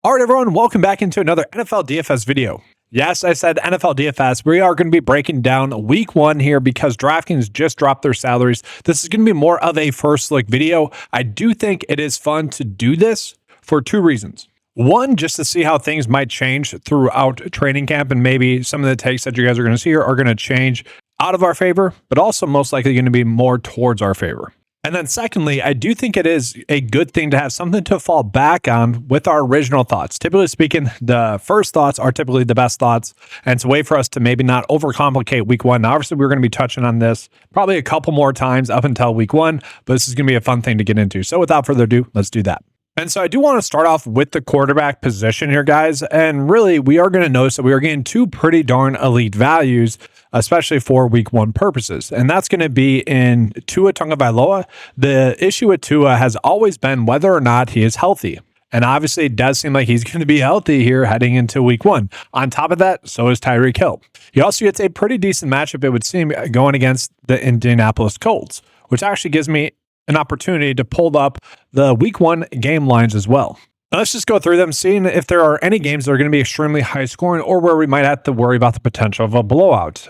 All right, everyone, welcome back into another NFL DFS video. Yes, I said NFL DFS. We are going to be breaking down week one here because DraftKings just dropped their salaries. This is going to be more of a first look video. I do think it is fun to do this for two reasons. One, just to see how things might change throughout training camp, and maybe some of the takes that you guys are going to see here are going to change out of our favor, but also most likely going to be more towards our favor. And then secondly, I do think it is a good thing to have something to fall back on with our original thoughts. Typically speaking, the first thoughts are typically the best thoughts, and it's a way for us to maybe not overcomplicate week one. Now, obviously, we're going to be touching on this probably a couple more times up until week one, but this is going to be a fun thing to get into. So without further ado, let's do that. And so I do want to start off with the quarterback position here, guys. And really, we are going to notice that we are getting two pretty darn elite values, especially for week one purposes. And that's going to be in Tua Tagovailoa. The issue with Tua has always been whether or not he is healthy. And obviously, it does seem like he's going to be healthy here heading into week one. On top of that, so is Tyreek Hill. He also gets a pretty decent matchup, it would seem, going against the Indianapolis Colts, which actually gives me an opportunity to pull up the week one game lines as well. Now let's just go through them, seeing if there are any games that are going to be extremely high scoring or where we might have to worry about the potential of a blowout.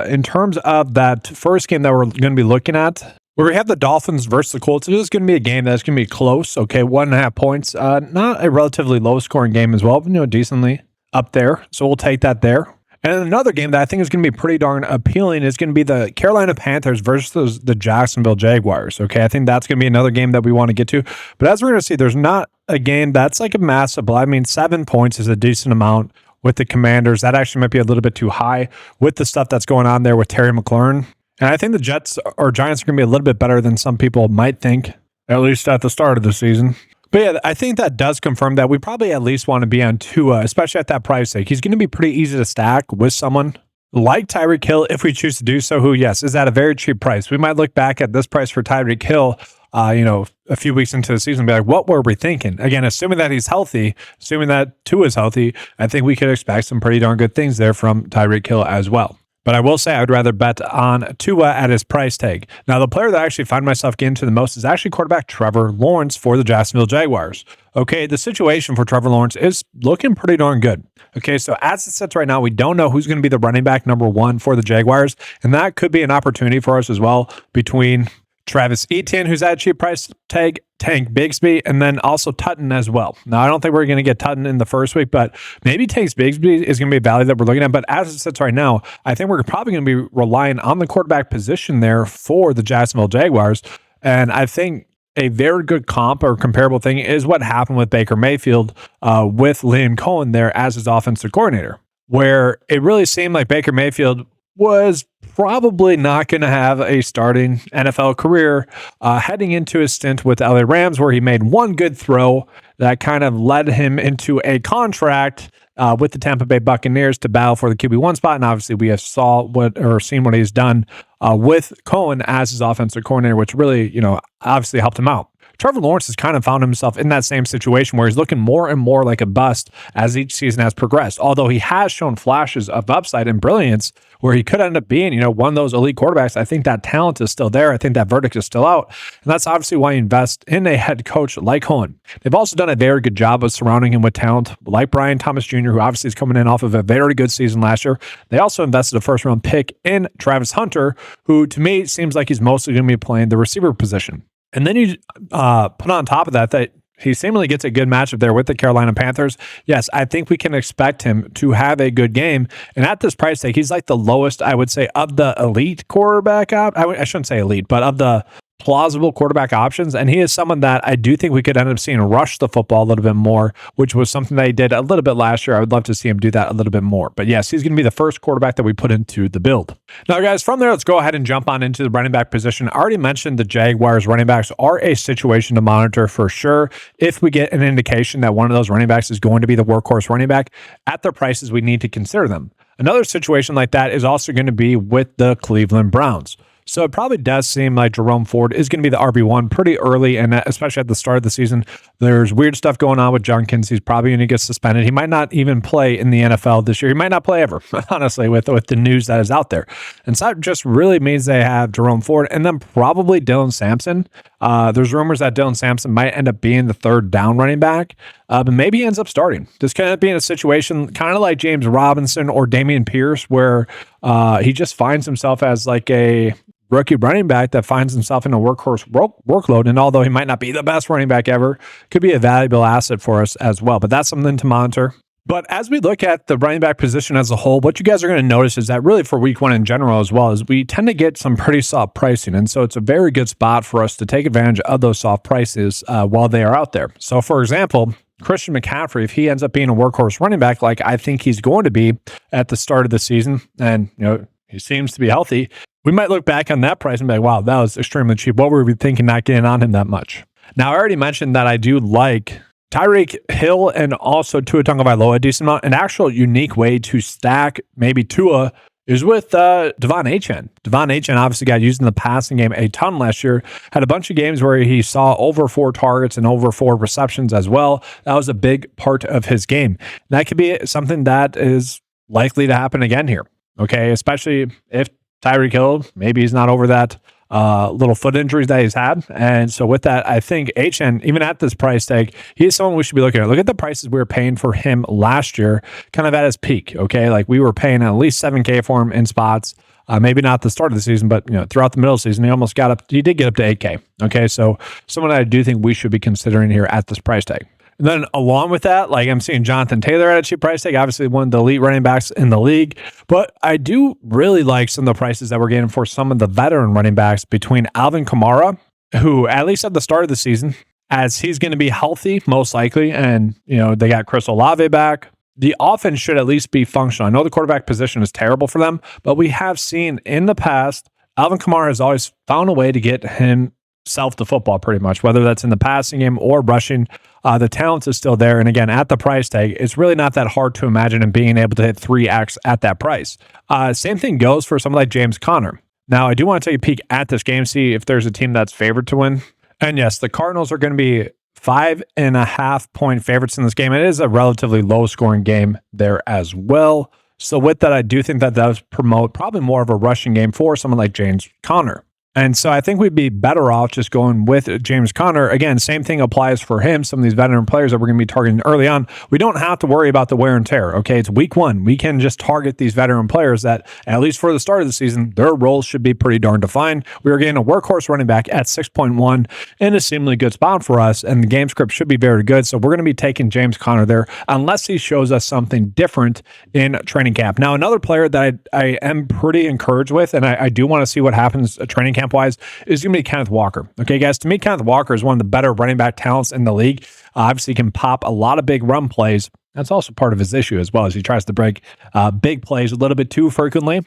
In terms of that first game that we're going to be looking at, where we have the Dolphins versus the Colts, it is going to be a game that's going to be close. Okay, 1.5 points. Not a relatively low scoring game as well, but decently up there. So we'll take that there. And another game that I think is going to be pretty darn appealing is going to be the Carolina Panthers versus the Jacksonville Jaguars. Okay, I think that's going to be another game that we want to get to. But as we're going to see, there's not a game that's like a massive. I mean, 7 points is a decent amount with the Commanders. That actually might be a little bit too high with the stuff that's going on there with Terry McLaurin. And I think the Giants are going to be a little bit better than some people might think, at least at the start of the season. But yeah, I think that does confirm that we probably at least want to be on Tua, especially at that price tag. He's going to be pretty easy to stack with someone like Tyreek Hill if we choose to do so, who, yes, is at a very cheap price. We might look back at this price for Tyreek Hill, a few weeks into the season and be like, what were we thinking? Again, assuming that he's healthy, assuming that Tua is healthy, I think we could expect some pretty darn good things there from Tyreek Hill as well. But I will say I would rather bet on Tua at his price tag. Now, the player that I actually find myself getting to the most is actually quarterback Trevor Lawrence for the Jacksonville Jaguars. Okay, the situation for Trevor Lawrence is looking pretty darn good. Okay, so as it sits right now, we don't know who's going to be the running back number one for the Jaguars, and that could be an opportunity for us as well between Travis Etienne, who's at a cheap price tag, Tank Bigsby, and then also Tutton as well. Now, I don't think we're going to get Tutton in the first week, but maybe Tank Bigsby is going to be a value that we're looking at. But as it sits right now, I think we're probably going to be relying on the quarterback position there for the Jacksonville Jaguars. And I think a very good comp or comparable thing is what happened with Baker Mayfield with Liam Cohen there as his offensive coordinator, where it really seemed like Baker Mayfield was probably not going to have a starting NFL career heading into his stint with LA Rams, where he made one good throw that kind of led him into a contract with the Tampa Bay Buccaneers to battle for the QB1 spot. And obviously we have seen what he's done with Cohen as his offensive coordinator, which really, obviously helped him out. Trevor Lawrence has kind of found himself in that same situation where he's looking more and more like a bust as each season has progressed. Although he has shown flashes of upside and brilliance where he could end up being, one of those elite quarterbacks. I think that talent is still there. I think that verdict is still out. And that's obviously why you invest in a head coach like Cohen. They've also done a very good job of surrounding him with talent like Brian Thomas Jr., who obviously is coming in off of a very good season last year. They also invested a first-round pick in Travis Hunter, who to me seems like he's mostly going to be playing the receiver position. And then you put on top of that he seemingly gets a good matchup there with the Carolina Panthers. Yes, I think we can expect him to have a good game. And at this price tag, he's like the lowest, I would say, of the elite quarterback. I shouldn't say elite, but of the plausible quarterback options. And he is someone that I do think we could end up seeing rush the football a little bit more, which was something that he did a little bit last year. I would love to see him do that a little bit more. But yes, he's going to be the first quarterback that we put into the build. Now, guys, from there, let's go ahead and jump on into the running back position. I already mentioned the Jaguars running backs are a situation to monitor for sure. If we get an indication that one of those running backs is going to be the workhorse running back at their prices, we need to consider them. Another situation like that is also going to be with the Cleveland Browns. So it probably does seem like Jerome Ford is going to be the RB1 pretty early, and especially at the start of the season. There's weird stuff going on with Junkins. He's probably going to get suspended. He might not even play in the NFL this year. He might not play ever, honestly, with the news that is out there. And so that just really means they have Jerome Ford and then probably Dylan Sampson. There's rumors that Dylan Sampson might end up being the third down running back, but maybe he ends up starting. This kind of being a situation kind of like James Robinson or Dameon Pierce, where he just finds himself as like a rookie running back that finds himself in a workhorse workload. And although he might not be the best running back ever, could be a valuable asset for us as well. But that's something to monitor. But as we look at the running back position as a whole, what you guys are going to notice is that really for week one in general as well, is we tend to get some pretty soft pricing. And so it's a very good spot for us to take advantage of those soft prices while they are out there. So for example, Christian McCaffrey, if he ends up being a workhorse running back like I think he's going to be at the start of the season, and he seems to be healthy, we might look back on that price and be like, wow, that was extremely cheap. What were we thinking not getting on him that much? Now, I already mentioned that I do like Tyreek Hill and also Tua Tagovailoa a decent amount. An actual unique way to stack maybe Tua is with Devon Achane. Devon Achane obviously got used in the passing game a ton last year. Had a bunch of games where he saw over 4 targets and over 4 receptions as well. That was a big part of his game. That could be something that is likely to happen again here. Okay, especially if Tyreek Hill, maybe he's not over that little foot injuries that he's had. And so with that, I think Achane, even at this price tag, he's someone we should be looking at. Look at the prices we were paying for him last year, kind of at his peak. Okay, like we were paying at least $7K for him in spots. Maybe not the start of the season, but throughout the middle of the season, he did get up to 8K. Okay, so someone I do think we should be considering here at this price tag. And then along with that, like I'm seeing Jonathan Taylor at a cheap price tag, obviously one of the elite running backs in the league. But I do really like some of the prices that we're getting for some of the veteran running backs between Alvin Kamara, who at least at the start of the season, as he's going to be healthy, most likely. And, they got Chris Olave back. The offense should at least be functional. I know the quarterback position is terrible for them, but we have seen in the past, Alvin Kamara has always found a way to get himself the football pretty much, whether that's in the passing game or rushing. The talent is still there. And again, at the price tag, it's really not that hard to imagine him being able to hit 3X at that price. Same thing goes for someone like James Conner. Now, I do want to take a peek at this game, see if there's a team that's favored to win. And yes, the Cardinals are going to be 5.5 point favorites in this game. It is a relatively low scoring game there as well. So with that, I do think that does promote probably more of a rushing game for someone like James Conner. And so I think we'd be better off just going with James Conner. Again, same thing applies for him. Some of these veteran players that we're going to be targeting early on, we don't have to worry about the wear and tear. Okay, it's week one. We can just target these veteran players that, at least for the start of the season, their roles should be pretty darn defined. We are getting a workhorse running back at 6.1 in a seemingly good spot for us, and the game script should be very good. So we're going to be taking James Conner there unless he shows us something different in training camp. Now, another player that I am pretty encouraged with, and I do want to see what happens training camp wise, is going to be Kenneth Walker. Okay, guys, to me, Kenneth Walker is one of the better running back talents in the league. Obviously, can pop a lot of big run plays. That's also part of his issue as well, as he tries to break big plays a little bit too frequently.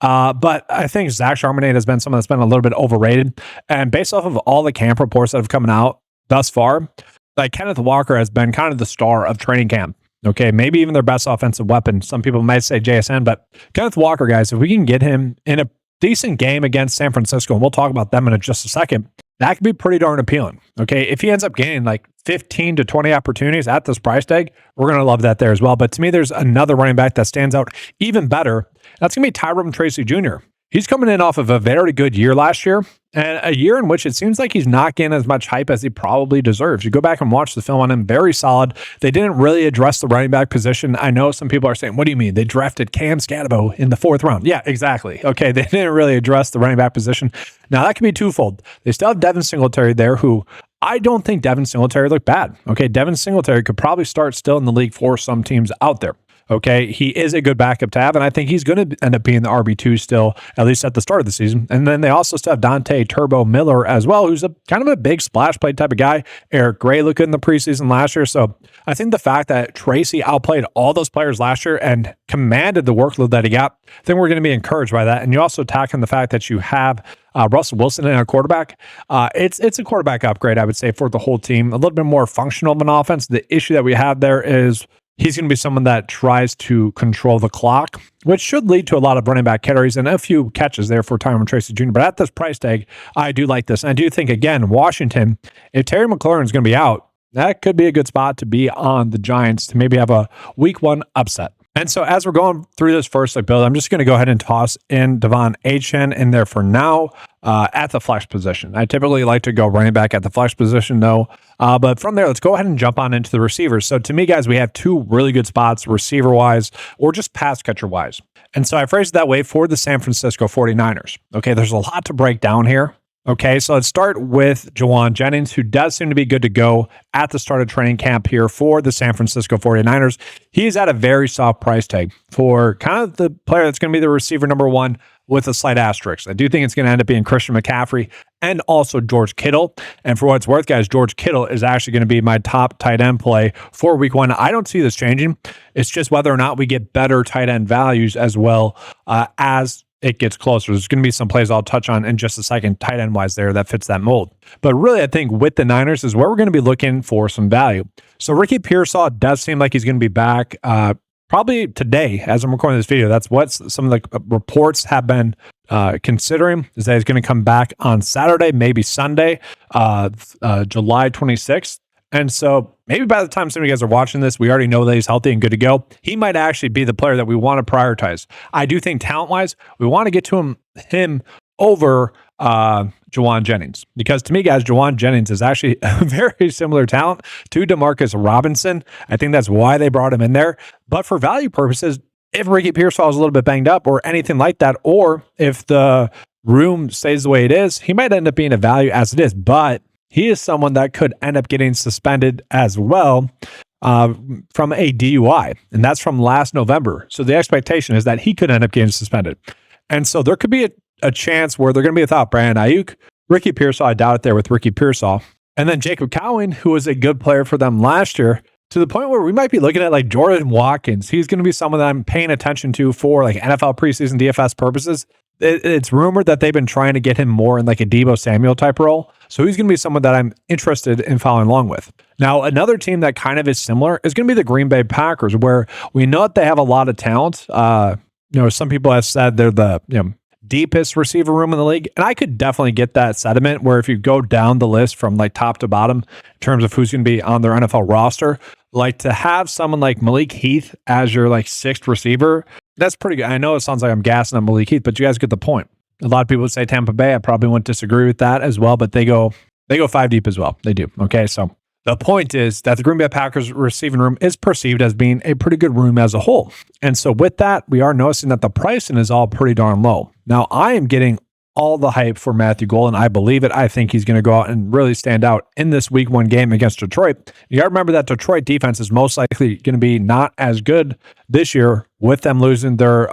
But I think Zach Charbonnet has been someone that's been a little bit overrated. And based off of all the camp reports that have come out thus far, like Kenneth Walker has been kind of the star of training camp. Okay, maybe even their best offensive weapon. Some people might say JSN, but Kenneth Walker, guys, if we can get him in a decent game against San Francisco, and we'll talk about them in just a second, that could be pretty darn appealing. Okay, if he ends up getting like 15 to 20 opportunities at this price tag, we're going to love that there as well. But to me, there's another running back that stands out even better. That's going to be Tyrone Tracy Jr. He's coming in off of a very good year last year, and a year in which it seems like he's not getting as much hype as he probably deserves. You go back and watch the film on him, very solid. They didn't really address the running back position. I know some people are saying, what do you mean? They drafted Cam Scatabo in the 4th round. Yeah, exactly. Okay, they didn't really address the running back position. Now, that can be twofold. They still have Devin Singletary there, who I don't think Devin Singletary looked bad. Okay, Devin Singletary could probably start still in the league for some teams out there. Okay, he is a good backup to have, and I think he's going to end up being the RB2 still, at least at the start of the season. And then they also still have Dante Turbo Miller as well, who's a kind of a big splash play type of guy. Eric Gray looked good in the preseason last year. So I think the fact that Tracy outplayed all those players last year and commanded the workload that he got, I think we're going to be encouraged by that. And you also tack on the fact that you have Russell Wilson in a quarterback. It's a quarterback upgrade, I would say, for the whole team. A little bit more functional of an offense. The issue that we have there is He's going to be someone that tries to control the clock, which should lead to a lot of running back carries and a few catches there for Tyrone Tracy Jr. But at this price tag, I do like this. And I do think, again, Washington, if Terry McLaurin is going to be out, that could be a good spot to be on the Giants to maybe have a week 1 upset. And so as we're going through this first build, I'm just going to go ahead and toss in Devon Achane in there for now at the flex position. I typically like to go running back at the flex position, though. But from there, let's go ahead and jump on into the receivers. So to me, guys, we have 2 really good spots receiver-wise or just pass catcher-wise. And so I phrased it that way for the San Francisco 49ers. Okay, there's a lot to break down here. Okay, so let's start with Jauan Jennings, who does seem to be good to go at the start of training camp here for the San Francisco 49ers. He's at a very soft price tag for kind of the player that's going to be the receiver number 1 with a slight asterisk. I do think it's going to end up being Christian McCaffrey and also George Kittle. And for what it's worth, guys, George Kittle is actually going to be my top tight end play for week 1. I don't see this changing. It's just whether or not we get better tight end values as well as it gets closer. There's going to be some plays I'll touch on in just a second, tight end wise there, that fits that mold. But really, I think with the Niners is where we're going to be looking for some value. So Ricky Pearsall does seem like he's going to be back probably today as I'm recording this video. That's what some of the reports have been considering, is that he's going to come back on Saturday, maybe Sunday, July 26th. And so maybe by the time some of you guys are watching this, we already know that he's healthy and good to go. He might actually be the player that we want to prioritize. I do think talent-wise, we want to get to him over Jauan Jennings. Because to me, guys, Jauan Jennings is actually a very similar talent to Demarcus Robinson. I think that's why they brought him in there. But for value purposes, if Ricky Pearsall is a little bit banged up or anything like that, or if the room stays the way it is, he might end up being a value as it is. But he is someone that could end up getting suspended as well from a DUI, and that's from last November. So the expectation is that he could end up getting suspended. And so there could be a chance where they're going to be without Brandon Ayuk, Ricky Pearsall. I doubt it there with Ricky Pearsall. And then Jacob Cowan, who was a good player for them last year, to the point where we might be looking at like Jordan Watkins. He's going to be someone that I'm paying attention to for like NFL preseason DFS purposes. It's rumored that they've been trying to get him more in like a Deebo Samuel type role. So he's going to be someone that I'm interested in following along with. Now, another team that kind of is similar is going to be the Green Bay Packers, where we know that they have a lot of talent. Some people have said they're the deepest receiver room in the league. And I could definitely get that sentiment where if you go down the list from like top to bottom in terms of who's going to be on their NFL roster, like to have someone like Malik Heath as your like 6th receiver, that's pretty good. I know it sounds like I'm gassing on Malik Heath, but you guys get the point. A lot of people would say Tampa Bay. I probably wouldn't disagree with that as well, but they go 5 deep as well. They do. Okay, so the point is that the Green Bay Packers receiving room is perceived as being a pretty good room as a whole. And so with that, we are noticing that the pricing is all pretty darn low. Now, I am getting all the hype for Matthew Golden. I believe it. I think he's going to go out and really stand out in this week 1 game against Detroit. You got to remember that Detroit defense is most likely going to be not as good this year with them losing their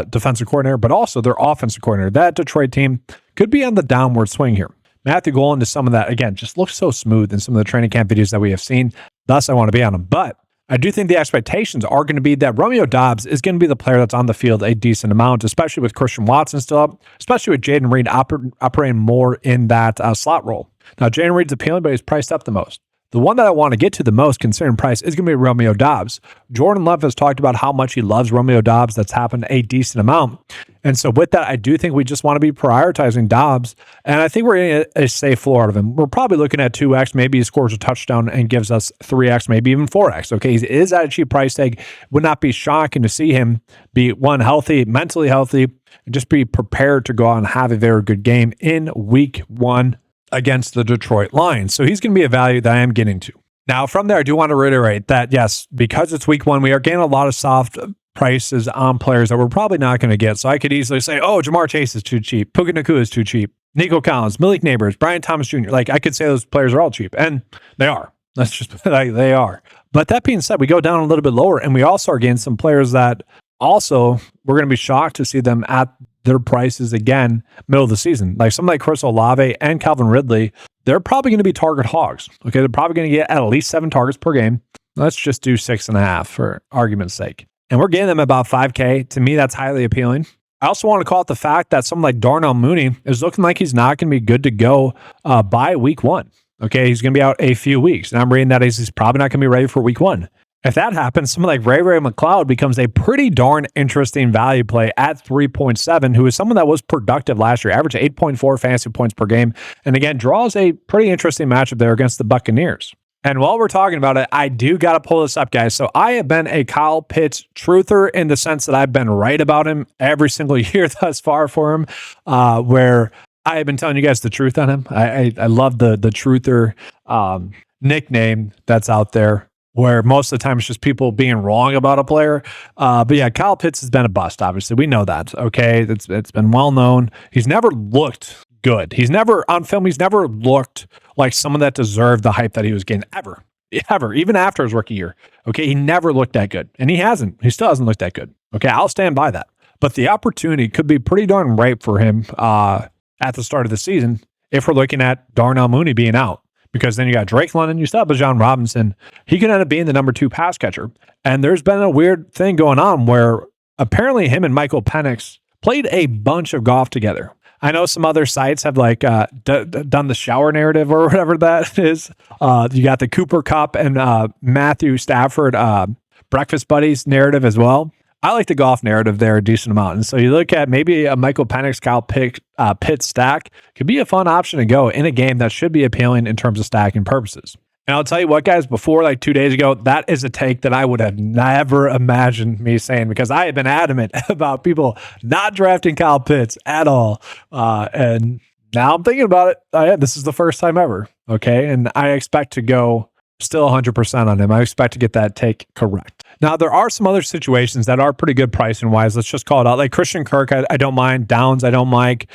defensive coordinator, but also their offensive coordinator. That Detroit team could be on the downward swing here. Matthew Golden is someone that, again, just looks so smooth in some of the training camp videos that we have seen. Thus, I want to be on him. But I do think the expectations are going to be that Romeo Doubs is going to be the player that's on the field a decent amount, especially with Christian Watson still up, especially with Jaden Reed operating more in that slot role. Now, Jaden Reed's appealing, but he's priced up the most. The one that I want to get to the most, considering price, is going to be Romeo Doubs. Jordan Love has talked about how much he loves Romeo Doubs. That's happened a decent amount. And so with that, I do think we just want to be prioritizing Doubs. And I think we're getting a safe floor out of him. We're probably looking at 2x. Maybe he scores a touchdown and gives us 3x, maybe even 4x. Okay, he is at a cheap price tag. Would not be shocking to see him be, one, healthy, mentally healthy, and just be prepared to go out and have a very good game in week 1 against the Detroit Lions. So he's going to be a value that I am getting to. Now, from there, I do want to reiterate that, yes, because it's week 1, we are getting a lot of soft prices on players that we're probably not going to get. So I could easily say, oh, Jamar Chase is too cheap. Puka Nacua is too cheap. Nico Collins, Malik Neighbors, Brian Thomas Jr. Like, I could say those players are all cheap, and they are. That's just like they are. But that being said, we go down a little bit lower, and we also are getting some players that also we're going to be shocked to see them at their prices again middle of the season. Like something like Chris Olave and Calvin Ridley, they're probably going to be target hogs. Okay, they're probably going to get at least 7 targets per game. Let's just do 6.5 for argument's sake. And we're getting them about 5K. To me, that's highly appealing. I also want to call out the fact that someone like Darnell Mooney is looking like he's not going to be good to go by week 1. Okay, he's going to be out a few weeks. And I'm reading that he's probably not going to be ready for week 1. If that happens, someone like Ray McLeod becomes a pretty darn interesting value play at 3.7, who is someone that was productive last year, averaged 8.4 fantasy points per game, and again, draws a pretty interesting matchup there against the Buccaneers. And while we're talking about it, I do got to pull this up, guys. So I have been a Kyle Pitts truther in the sense that I've been right about him every single year thus far for him, where I have been telling you guys the truth on him. I love the truther nickname that's out there, where most of the time it's just people being wrong about a player. But yeah, Kyle Pitts has been a bust, obviously. We know that, okay? It's been well known. He's never looked good. He's never, on film, he's never looked like someone that deserved the hype that he was getting, ever, even after his rookie year. Okay, he never looked that good. And he hasn't. He still hasn't looked that good. Okay, I'll stand by that. But the opportunity could be pretty darn ripe for him at the start of the season if we're looking at Darnell Mooney being out. Because then you got Drake London, you still have Bijan Robinson. He could end up being the number 2 pass catcher. And there's been a weird thing going on where apparently him and Michael Penix played a bunch of golf together. I know some other sites have like done the shower narrative or whatever that is. You got the Cooper Kupp and Matthew Stafford breakfast buddies narrative as well. I like the golf narrative there a decent amount. And so you look at maybe a Michael Penix, Kyle Pitts stack could be a fun option to go in a game that should be appealing in terms of stacking purposes. And I'll tell you what, guys, before like 2 days ago, that is a take that I would have never imagined me saying, because I have been adamant about people not drafting Kyle Pitts at all. And now I'm thinking about it. This is the first time ever. Okay. And I expect to go still 100% on him. I expect to get that take correct. Now, there are some other situations that are pretty good pricing wise. Let's just call it out. Like Christian Kirk, I don't mind. Downs, I don't mind.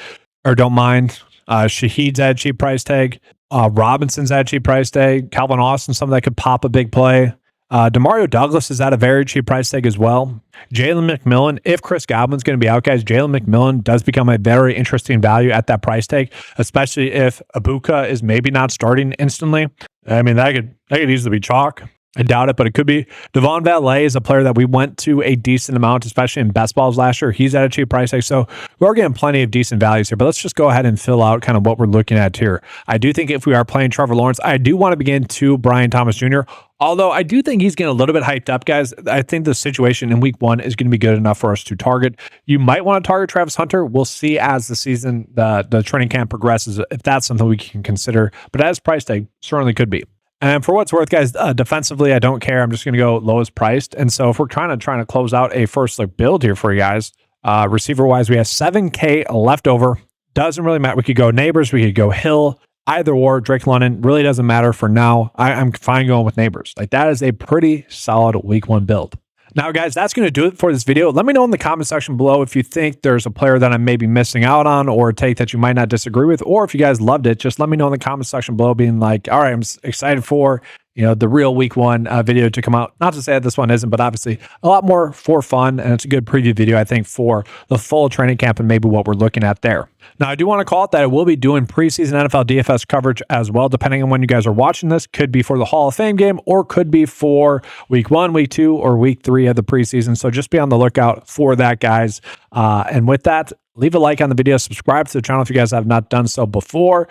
Shaheed's at cheap price tag. Robinson's at cheap price tag. Calvin Austin, something that could pop a big play. Demario Douglas is at a very cheap price tag as well. Jalen McMillan, if Chris Godwin's going to be out, guys, Jalen McMillan does become a very interesting value at that price tag, especially if Ibuka is maybe not starting instantly. I mean, that could easily be chalk. I doubt it, but it could be. Devon Valet is a player that we went to a decent amount, especially in best balls last year. He's at a cheap price tag, so we're getting plenty of decent values here. But let's just go ahead and fill out kind of what we're looking at here. I do think if we are playing Trevor Lawrence, I do want to begin to Brian Thomas Jr., although I do think he's getting a little bit hyped up, guys. I think the situation in week 1 is going to be good enough for us to target. You might want to target Travis Hunter. We'll see as the season, the training camp progresses, if that's something we can consider. But as price tag, certainly could be. And for what's worth, guys, defensively, I don't care. I'm just going to go lowest priced. And so if we're trying to close out a first look build here for you guys, receiver-wise, we have $7K left over. Doesn't really matter. We could go Neighbors. We could go Hill. Either or. Drake London really doesn't matter for now. I'm fine going with Neighbors. Like, that is a pretty solid week 1 build. Now, guys, that's going to do it for this video. Let me know in the comment section below if you think there's a player that I'm maybe missing out on, or a take that you might not disagree with, or if you guys loved it, just let me know in the comment section below, being like, all right, I'm excited for the real week 1 video to come out. Not to say that this one isn't, but obviously a lot more for fun, and it's a good preview video, I think, for the full training camp and maybe what we're looking at there. Now, I do want to call it that I will be doing preseason NFL DFS coverage as well, depending on when you guys are watching this. Could be for the Hall of Fame game, or could be for week 1, week 2, or week 3 of the preseason. So just be on the lookout for that, guys. And with that, leave a like on the video, subscribe to the channel if you guys have not done so before.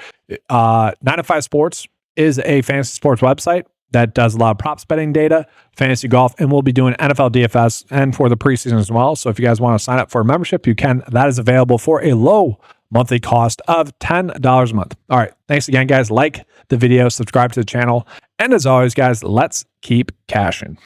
9to5 Sports is a fantasy sports website that does a lot of props betting data, fantasy golf, and we'll be doing NFL DFS and for the preseason as well. So if you guys want to sign up for a membership, you can. That is available for a low monthly cost of $10 a month. All right. Thanks again, guys. Like the video, subscribe to the channel. And as always, guys, let's keep cashing.